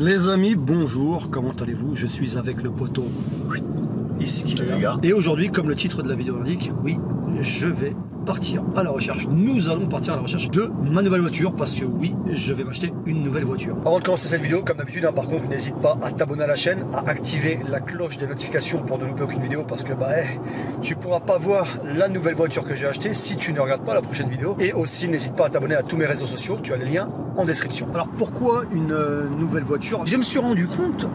Les amis, bonjour, comment allez-vous? Je suis avec le poteau ici qui est là. Les gars. Et aujourd'hui, comme le titre de la vidéo l'indique, oui, je vais partir à la recherche. Nous allons partir à la recherche de ma nouvelle voiture parce que oui, je vais m'acheter une nouvelle voiture. Avant de commencer cette vidéo, comme d'habitude, par contre, n'hésite pas à t'abonner à la chaîne, à activer la cloche des notifications pour ne louper aucune vidéo parce que tu pourras pas voir la nouvelle voiture que j'ai achetée si tu ne regardes pas la prochaine vidéo. Et aussi, n'hésite pas à t'abonner à tous mes réseaux sociaux, tu as les liens en description. Alors pourquoi une nouvelle voiture? Je me suis rendu compte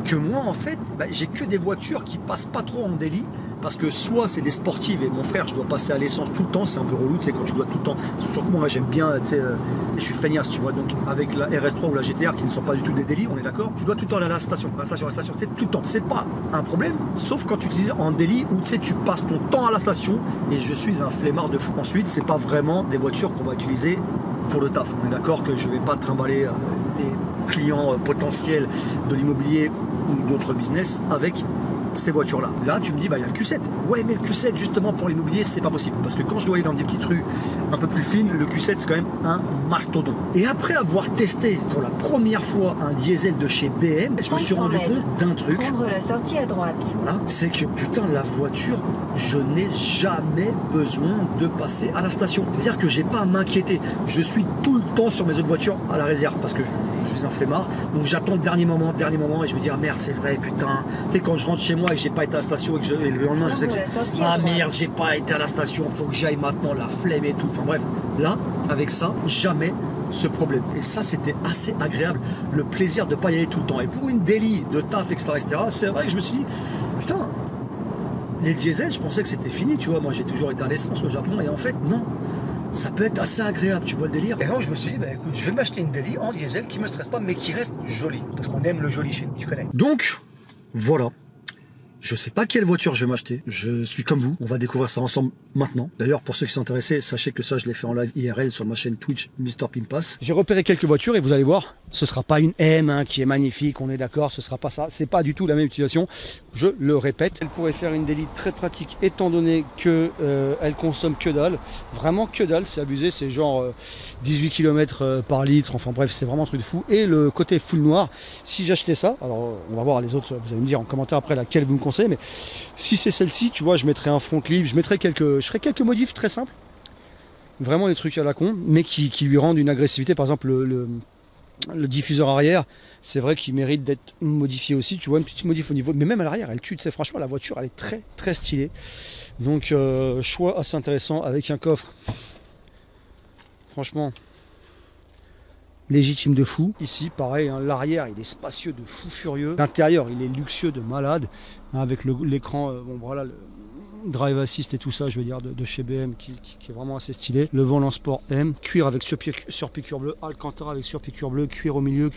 que moi en fait, j'ai que des voitures qui passent pas trop en délit. Parce que soit c'est des sportives et mon frère je dois passer à l'essence tout le temps, c'est un peu relou, tu sais, quand tu dois tout le temps, surtout que moi j'aime bien, tu sais, je suis feignasse, tu vois, donc avec la RS3 ou la GTR qui ne sont pas du tout des délits, on est d'accord, tu dois tout le temps aller à la station, tu sais, tout le temps, c'est pas un problème, sauf quand tu utilises en délit où tu sais, tu passes ton temps à la station et je suis un flemmard de fou. Ensuite, c'est pas vraiment des voitures qu'on va utiliser pour le taf, on est d'accord que je vais pas trimballer les clients potentiels de l'immobilier ou d'autres business avec ces voitures là. Là tu me dis il y a le Q7. Ouais mais le Q7 justement pour l'immobilier c'est pas possible parce que quand je dois aller dans des petites rues un peu plus fines, le Q7 c'est quand même un mastodon. Et après avoir testé pour la première fois un diesel de chez BM, je me suis rendu compte d'un truc. Prendre la sortie à droite. Voilà, c'est que putain la voiture, je n'ai jamais besoin de passer à la station. C'est-à-dire que j'ai pas à m'inquiéter. Je suis tout le temps sur mes autres voitures à la réserve parce que je suis un flemmard. Donc j'attends le dernier moment et je me dis ah merde c'est vrai putain. Tu sais quand je rentre chez moi et que j'ai pas été à la station et le lendemain je sais que ah merde j'ai pas été à la station, faut que j'aille maintenant, la flemme et tout. Enfin bref, là avec ça jamais ce problème. Et ça c'était assez agréable, le plaisir de pas y aller tout le temps. Et pour une daily de taf etc, c'est vrai que je me suis dit putain les diesels je pensais que c'était fini, tu vois, moi j'ai toujours été à l'essence au Japon et en fait non. Ça peut être assez agréable, tu vois le délire. Et donc je me suis dit, écoute, je vais m'acheter une daily en diesel qui me stresse pas, mais qui reste jolie. Parce qu'on aime le joli chez nous, tu connais. Donc, voilà. Je sais pas quelle voiture je vais m'acheter. Je suis comme vous. On va découvrir ça ensemble maintenant. D'ailleurs, pour ceux qui sont intéressés, sachez que ça, je l'ai fait en live IRL sur ma chaîne Twitch, Mr Pimpas. J'ai repéré quelques voitures et vous allez voir, ce sera pas une M qui est magnifique, on est d'accord, ce sera pas ça. C'est pas du tout la même utilisation. Je le répète. Elle pourrait faire une daily très pratique étant donné que elle consomme que dalle. Vraiment que dalle, c'est abusé. C'est genre 18 km par litre. Enfin bref, c'est vraiment un truc de fou. Et le côté full noir, si j'achetais ça, alors on va voir les autres, vous allez me dire en commentaire après laquelle vous me conseillez, mais si c'est celle-ci, tu vois, je mettrais un front clip, je ferais quelques modifs très simples. Vraiment des trucs à la con, mais qui lui rendent une agressivité. Par exemple, le diffuseur arrière, c'est vrai qu'il mérite d'être modifié aussi. Tu vois, une petite modif au niveau, mais même à l'arrière, elle tue. Tu sais, franchement, la voiture, elle est très très stylée. Donc, choix assez intéressant avec un coffre. Franchement, légitime de fou. Ici, pareil, hein, l'arrière, il est spacieux de fou furieux. L'intérieur, il est luxueux de malade. Hein, avec l'écran, bon voilà, le Drive Assist et tout ça, je veux dire, de chez BM, qui est vraiment assez stylé. Le volant sport M, cuir avec surpiqûre bleu, Alcantara avec surpiqûre bleu, cuir au milieu.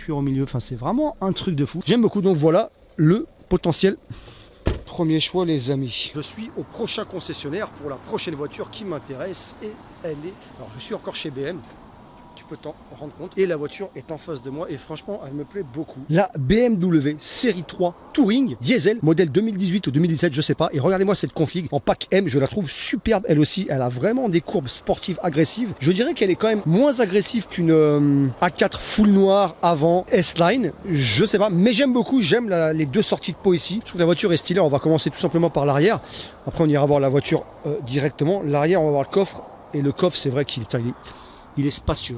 Enfin, c'est vraiment un truc de fou. J'aime beaucoup, donc voilà le potentiel. Premier choix, les amis. Je suis au prochain concessionnaire pour la prochaine voiture qui m'intéresse et elle est... Alors, je suis encore chez BM. Tu peux t'en rendre compte. Et la voiture est en face de moi et franchement, elle me plaît beaucoup. La BMW série 3 Touring diesel, modèle 2018 ou 2017, je sais pas. Et regardez-moi cette config en pack M, je la trouve superbe elle aussi. Elle a vraiment des courbes sportives agressives. Je dirais qu'elle est quand même moins agressive qu'une A4 full noir avant S-Line. Je sais pas, mais j'aime beaucoup. J'aime les deux sorties de peau ici. Je trouve que la voiture est stylée. On va commencer tout simplement par l'arrière. Après, on ira voir la voiture directement. L'arrière, on va voir le coffre. Et le coffre, c'est vrai qu'il il est spacieux.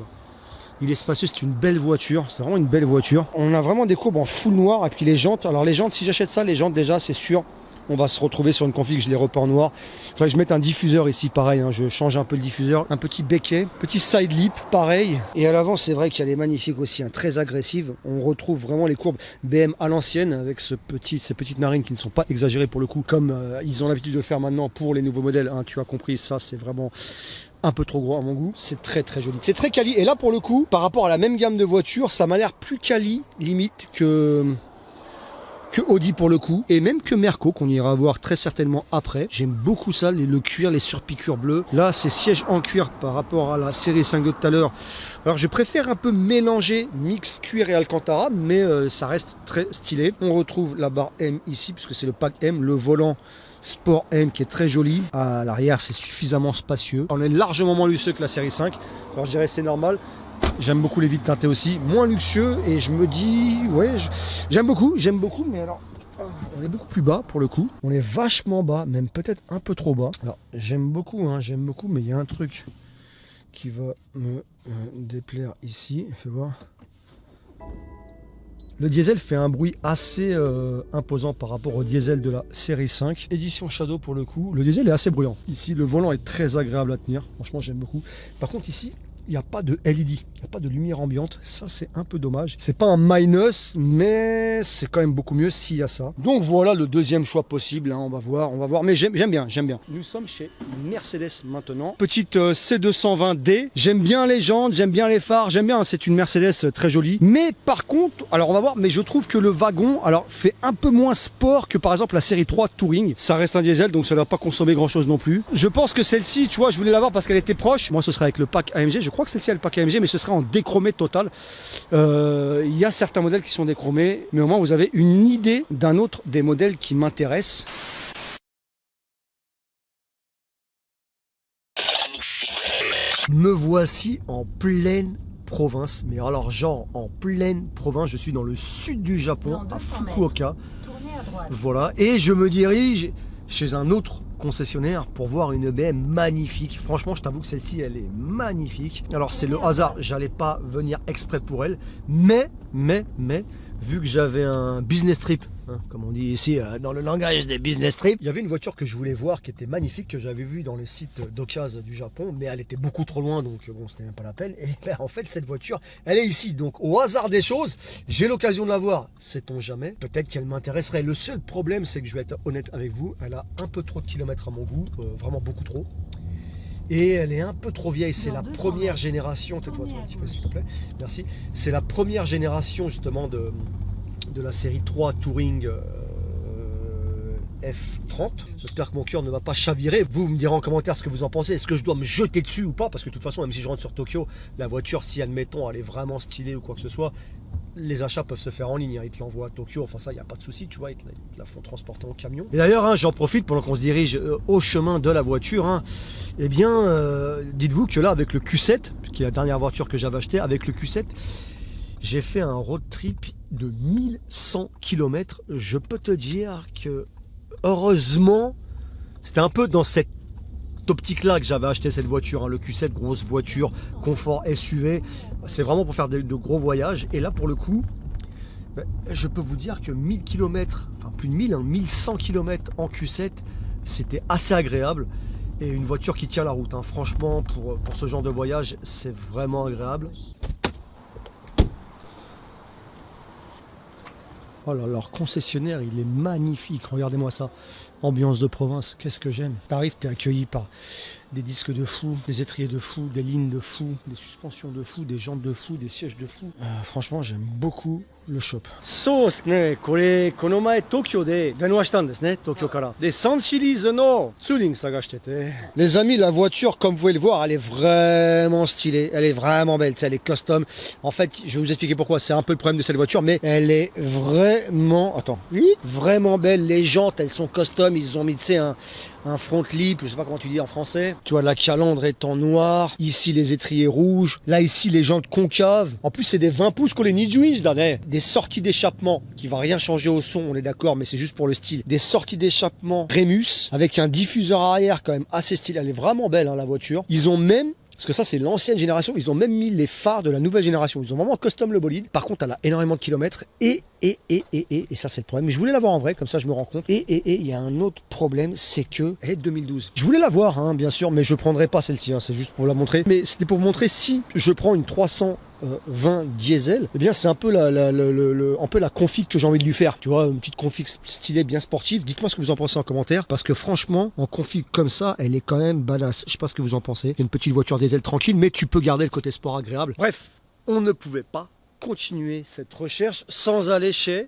Il est spacieux, c'est une belle voiture. C'est vraiment une belle voiture. On a vraiment des courbes en full noir. Et puis les jantes. Alors les jantes, si j'achète ça, les jantes déjà, c'est sûr, on va se retrouver sur une config, je les repeins en noir. Il faudrait que je mette un diffuseur ici, pareil. Hein, je change un peu le diffuseur. Un petit becquet, petit side lip, pareil. Et à l'avant, c'est vrai qu'elle est magnifique aussi, hein, très agressive. On retrouve vraiment les courbes BM à l'ancienne avec ces petites narines qui ne sont pas exagérées pour le coup, comme ils ont l'habitude de faire maintenant pour les nouveaux modèles. Hein, tu as compris, ça c'est vraiment un peu trop gros à mon goût, c'est très très joli. C'est très quali, et là pour le coup, par rapport à la même gamme de voitures, ça m'a l'air plus quali, limite, que Audi pour le coup, et même que Merco, qu'on ira voir très certainement après. J'aime beaucoup ça, le cuir, les surpiqûres bleues. Là, c'est siège en cuir par rapport à la série 5 de tout à l'heure. Alors je préfère un peu mélanger mix cuir et Alcantara, mais ça reste très stylé. On retrouve la barre M ici, puisque c'est le pack M, le volant Sport M qui est très joli. À l'arrière, c'est suffisamment spacieux. On est largement moins luxueux que la série 5. Alors je dirais c'est normal. J'aime beaucoup les vitres teintées aussi, moins luxueux et je me dis, ouais, j'aime beaucoup, mais alors, on est beaucoup plus bas pour le coup. On est vachement bas, même peut-être un peu trop bas. Alors, j'aime beaucoup, mais il y a un truc qui va me déplaire ici. Fais voir. Le diesel fait un bruit assez imposant par rapport au diesel de la série 5. Édition Shadow pour le coup. Le diesel est assez bruyant. Ici, le volant est très agréable à tenir. Franchement, j'aime beaucoup. Par contre, ici, il n'y a pas de LED, il n'y a pas de lumière ambiante, ça c'est un peu dommage. C'est pas un minus, mais c'est quand même beaucoup mieux s'il y a ça. Donc voilà le deuxième choix possible, hein, on va voir, mais j'aime bien. Nous sommes chez Mercedes maintenant. Petite C220D, j'aime bien les jantes, j'aime bien les phares, j'aime bien, c'est une Mercedes très jolie. Mais par contre, alors on va voir, mais je trouve que le wagon, alors fait un peu moins sport que par exemple la série 3 Touring. Ça reste un diesel, donc ça ne va pas consommer grand chose non plus. Je pense que celle-ci, tu vois, je voulais l'avoir parce qu'elle était proche. Moi ce serait avec le pack AMG, je crois que celle-ci a le pack AMG, mais ce sera en déchromé total. Il y a certains modèles qui sont déchromés, mais au moins vous avez une idée d'un autre des modèles qui m'intéressent. Me voici en pleine province, mais alors genre en pleine province, je suis dans le sud du Japon, à Fukuoka. Voilà, et je me dirige chez un autre concessionnaire pour voir une BM magnifique. Franchement, je t'avoue que celle-ci, elle est magnifique. Alors, c'est le hasard, j'allais pas venir exprès pour elle, mais, vu que j'avais un business trip, hein, comme on dit ici dans le langage des business trips, il y avait une voiture que je voulais voir qui était magnifique, que j'avais vue dans les sites d'occasion du Japon, mais elle était beaucoup trop loin, donc bon, c'était même pas la peine. Et ben, en fait, cette voiture, elle est ici. Donc, au hasard des choses, j'ai l'occasion de la voir. Sait-on jamais? Peut-être qu'elle m'intéresserait. Le seul problème, c'est que je vais être honnête avec vous, elle a un peu trop de kilomètres à mon goût, vraiment beaucoup trop. Et elle est un peu trop vieille, c'est la première génération, tais-toi un petit peu s'il te plaît, merci. C'est la première génération justement de la série 3 Touring F30. J'espère que mon cœur ne va pas chavirer. Vous me direz en commentaire ce que vous en pensez. Est-ce que je dois me jeter dessus ou pas? Parce que de toute façon, même si je rentre sur Tokyo, la voiture, si admettons elle est vraiment stylée ou quoi que ce soit, les achats peuvent se faire en ligne, hein. Ils te l'envoient à Tokyo, enfin ça, il n'y a pas de souci, tu vois, ils te la font transporter en camion. Et d'ailleurs, hein, j'en profite pendant qu'on se dirige au chemin de la voiture, hein, eh bien, dites-vous que là, avec le Q7, qui est la dernière voiture que j'avais achetée, avec le Q7, j'ai fait un road trip de 1100 km. Je peux te dire que, heureusement, c'était un peu dans cette optique-là que j'avais acheté cette voiture, hein, le Q7, grosse voiture, confort SUV, c'est vraiment pour faire de gros voyages. Et là, pour le coup, ben, je peux vous dire que 1000 km, enfin plus de 1000, hein, 1100 km en Q7, c'était assez agréable. Et une voiture qui tient la route, hein. Franchement, pour ce genre de voyage, c'est vraiment agréable. Oh là, leur concessionnaire, il est magnifique. Regardez-moi ça. Ambiance de province, qu'est-ce que j'aime. T'arrives, t'es accueilli par des disques de fou, des étriers de fou, des lignes de fou, des suspensions de fou, des jantes de fou, des sièges de fou. Franchement, j'aime beaucoup le shop. So, ですね、これ、この前東京で電話したんですね、東京から。で、3シリーズのツーリング探してて。Les amis, la voiture, comme vous pouvez le voir, elle est vraiment stylée. Elle est vraiment belle, elle est custom. En fait, je vais vous expliquer pourquoi. C'est un peu le problème de cette voiture, mais elle est vraiment, attends, oui, vraiment belle. Les jantes, elles sont custom. Ils ont mis, tu sais, un front lip, je sais pas comment tu dis en français. Tu vois, la calandre est en noir. Ici, les étriers rouges. Là, ici, les jantes concaves. En plus, c'est des 20 pouces qu'on les nijuis, des sorties d'échappement qui va rien changer au son, on est d'accord, mais c'est juste pour le style. Des sorties d'échappement Remus avec un diffuseur arrière quand même assez stylé. Elle est vraiment belle, hein, la voiture. Ils ont même, parce que ça c'est l'ancienne génération, ils ont même mis les phares de la nouvelle génération. Ils ont vraiment custom le bolide. Par contre, elle a énormément de kilomètres et ça c'est le problème. Mais je voulais l'avoir en vrai, comme ça je me rends compte. Et il y a un autre problème, c'est que elle est de 2012. Je voulais l'avoir, hein, bien sûr, mais je prendrai pas celle-ci, hein, c'est juste pour la montrer. Mais c'était pour vous montrer si je prends une 320 diesel, eh bien c'est un peu la config que j'ai envie de lui faire. Tu vois, une petite config stylée, bien sportive. Dites-moi ce que vous en pensez en commentaire, parce que franchement, en config comme ça, elle est quand même badass. Je sais pas ce que vous en pensez. C'est une petite voiture diesel tranquille, mais tu peux garder le côté sport agréable. Bref, on ne pouvait pas continuer cette recherche sans aller chez...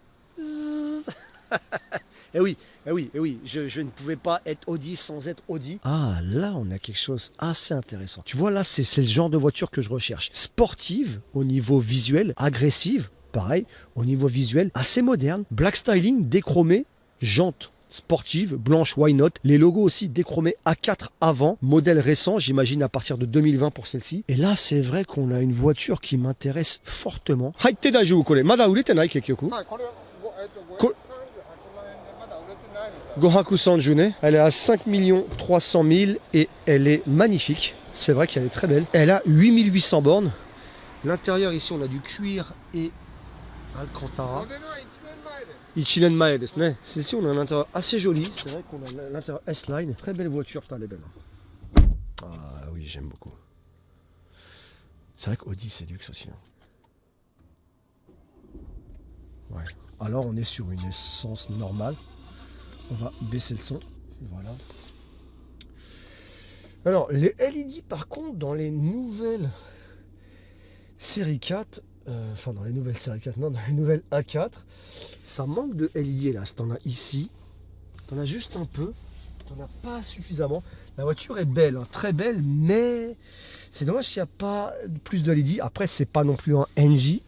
Eh oui, je ne pouvais pas être Audi sans être Audi. Ah, là, on a quelque chose assez intéressant. Tu vois, là, c'est le genre de voiture que je recherche. Sportive au niveau visuel, agressive, pareil, au niveau visuel, assez moderne, black styling, déchromé, jantes sportive, blanche, why not. Les logos aussi déchromés A4 avant, modèle récent, j'imagine à partir de 2020 pour celle-ci. Et là, c'est vrai qu'on a une voiture qui m'intéresse fortement. Haite daijoubu kore. Mada urete nai kekyoku. Gohaku Sanju ne. Elle est à 5 300 000 et elle est magnifique. C'est vrai qu'elle est très belle. Elle a 8800 bornes. L'intérieur ici, on a du cuir et Alcantara. Ichiren Mae desu ne. Ici, on a un intérieur assez joli. C'est vrai qu'on a l'intérieur S-Line. Très belle voiture, putain, elle est belle. Ah oui, j'aime beaucoup. C'est vrai qu'Audi, c'est luxe aussi. Ouais. Alors, on est sur une essence normale. On va baisser le son. Voilà. Alors, les LED, par contre, dans les nouvelles série 4, enfin dans les nouvelles série 4, non, dans les nouvelles A4, ça manque de LED là. T'en as ici, t'en as juste un peu, t'en as pas suffisamment. La voiture est belle, hein, très belle, mais c'est dommage qu'il n'y a pas plus de LED. Après, c'est pas non plus un NJ.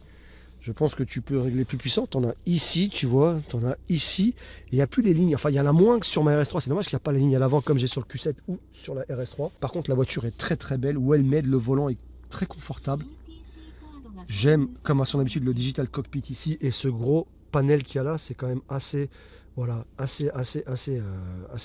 Je pense que tu peux régler plus puissant. T'en as ici, tu vois, t'en as ici. Il n'y a plus les lignes. Enfin, il y en a moins que sur ma RS3. C'est dommage qu'il n'y a pas les lignes à l'avant comme j'ai sur le Q7 ou sur la RS3. Par contre, la voiture est très très belle. Well made, le volant est très confortable. J'aime, comme à son habitude, le digital cockpit ici. Et ce gros panel qu'il y a là, c'est quand même assez... Voilà, assez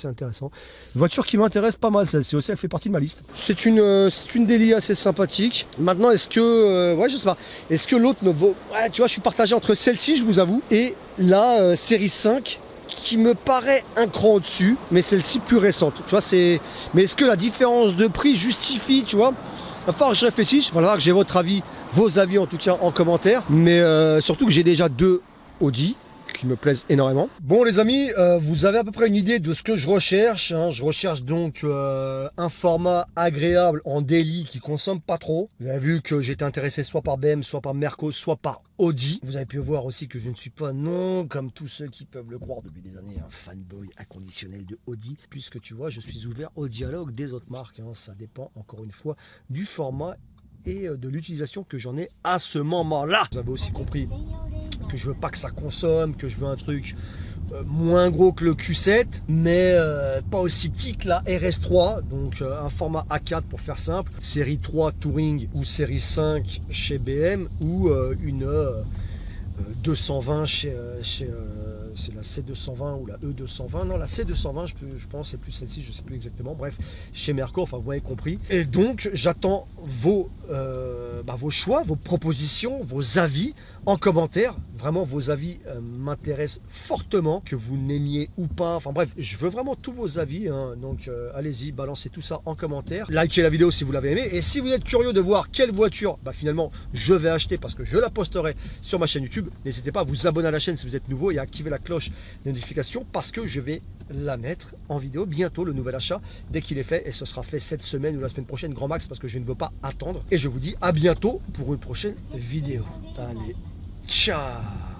intéressant. Une voiture qui m'intéresse pas mal, celle-ci aussi, elle fait partie de ma liste. C'est une Daily assez sympathique. Maintenant, est-ce que, ouais, je sais pas, est-ce que l'autre ne vaut... Ouais, tu vois, je suis partagé entre celle-ci, je vous avoue, et la série 5, qui me paraît un cran au-dessus, mais celle-ci plus récente. Tu vois, c'est... Mais est-ce que la différence de prix justifie, tu vois? Il va falloir que je réfléchisse, il va falloir que j'ai votre avis, vos avis en tout cas en commentaire, mais surtout que j'ai déjà 2 Audi qui me plaisent énormément. Bon les amis, vous avez à peu près une idée de ce que je recherche, hein. Je recherche donc un format agréable en daily qui consomme pas trop. Vous avez vu que j'étais intéressé soit par BM, soit par Merco, soit par Audi. Vous avez pu voir aussi que je ne suis pas, non, comme tous ceux qui peuvent le croire depuis des années, un fanboy inconditionnel de Audi, puisque tu vois, je suis ouvert au dialogue des autres marques, hein. Ça dépend encore une fois du format et de l'utilisation que j'en ai à ce moment-là. Vous avez aussi compris que je veux pas que ça consomme, que je veux un truc moins gros que le Q7, mais pas aussi petit que la RS3, donc un format A4 pour faire simple, série 3 Touring ou série 5 chez BM, ou une 220 c'est la C220 ou la E220, non la C220 je pense c'est plus celle-ci, je sais plus exactement, bref chez Merco, enfin vous avez compris. Et donc j'attends vos choix, vos propositions, vos avis en commentaire. Vraiment vos avis m'intéressent fortement, que vous n'aimiez ou pas, enfin bref je veux vraiment tous vos avis, hein. Donc allez-y, balancez tout ça en commentaire, likez la vidéo si vous l'avez aimé, et si vous êtes curieux de voir quelle voiture finalement je vais acheter parce que je la posterai sur ma chaîne YouTube, n'hésitez pas à vous abonner à la chaîne si vous êtes nouveau et à activer la cloche de notification parce que je vais la mettre en vidéo bientôt, le nouvel achat, dès qu'il est fait, et ce sera fait cette semaine ou la semaine prochaine grand max parce que je ne veux pas attendre. Et je vous dis à bientôt pour une prochaine vidéo. Allez, ciao.